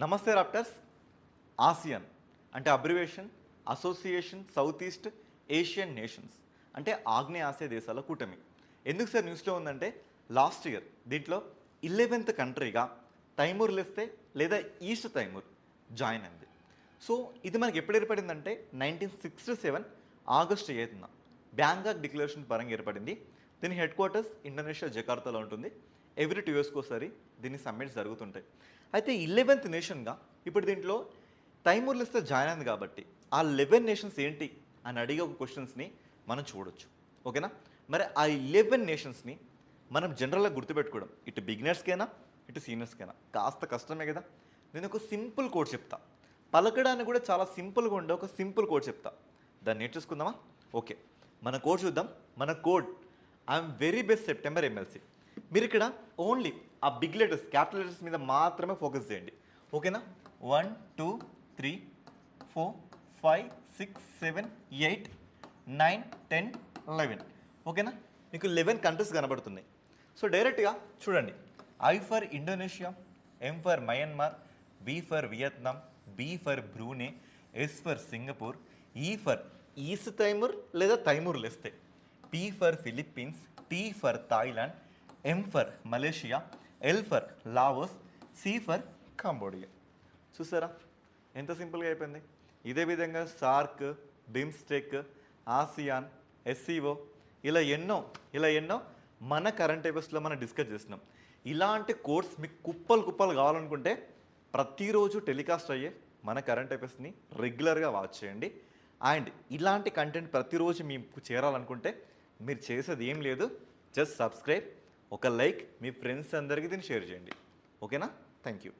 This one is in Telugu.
నమస్తే రాప్టర్స్. ఆసియాన్ అంటే abbreviation association south east Asian nations, అంటే ఆగ్నేయ ఆసియా దేశాల కూటమి. ఎందుకు సార్ న్యూస్లో ఉందంటే లాస్ట్ ఇయర్ దీంట్లో 11th కంట్రీగా తైమూర్ లెస్తే లేదా ఈస్ట్ తైమూర్ జాయిన్ అయింది. సో ఇది మనకి ఎప్పుడు ఏర్పడిందంటే 1967 ఆగస్టు 8న బ్యాంకాక్ డిక్లరేషన్ పరంగా ఏర్పడింది. దీని హెడ్ క్వార్టర్స్ ఇండోనేషియా జకార్తాలో ఉంటుంది. ఎవ్రీ 2 yearsకి ఒకసారి దీని సమ్మిట్స్ జరుగుతుంటాయి. అయితే 11th నేషన్గా ఇప్పుడు దీంట్లో తైమూర్ లిస్ట్లో జాయిన్ అయింది కాబట్టి ఆ 11 నేషన్స్ ఏంటి అని అడిగే ఒక క్వశ్చన్స్ని మనం చూడొచ్చు. ఓకేనా? మరి ఆ 11 నేషన్స్ని మనం జనరల్గా గుర్తుపెట్టుకోవడం ఇటు బిగినర్స్కైనా ఇటు సీనియర్స్కైనా కాస్త కష్టమే కదా. నేను ఒక సింపుల్ కోడ్ చెప్తా, పలకడానికి కూడా చాలా సింపుల్గా ఉండే ఒక సింపుల్ కోడ్ చెప్తా, దాన్ని నేర్చేసుకుందామా? ఓకే, మన కోడ్ చూద్దాం. మన code I'm very best September MLC. మీరు ఇక్కడ ఓన్లీ ఆ బిగ్ లెటర్స్ క్యాపిటల్ లెటర్స్ మీద మాత్రమే ఫోకస్ చేయండి. ఓకేనా? 1 2 3 4 5 6 7 8 9 10 11. ఓకేనా? మీకు 11 కంట్రీస్ కనబడుతున్నాయి. సో డైరెక్ట్గా చూడండి. I for Indonesia, M for Myanmar, B for Vietnam, B for Brunei, S for Singapore, E for East Timor లేదా Timor Leste, P for Philippines, T for Thailand, M for Malaysia, L for Laos, C for Cambodia. చూసారా ఎంత సింపుల్గా అయిపోయింది. ఇదే విధంగా సార్క్, బిమ్స్టెక్, ఆసియాన్, ఎస్సీఓ ఇలా ఎన్నో మన కరెంట్ అఫైర్స్లో మనం డిస్కస్ చేస్తున్నాం. ఇలాంటి కోర్స్ మీకు కుప్పలు కావాలనుకుంటే ప్రతిరోజు టెలికాస్ట్ అయ్యే మన కరెంట్ అఫైర్స్ని రెగ్యులర్గా వాచ్ చేయండి. అండ్ ఇలాంటి కంటెంట్ ప్రతిరోజు మీకు చేరాలనుకుంటే మీరు చేసేది ఏం లేదు, జస్ట్ సబ్స్క్రైబ్, ఒక లైక్, మీ ఫ్రెండ్స్ అందరికీ దీన్ని షేర్ చేయండి. ఓకేనా? Thank you.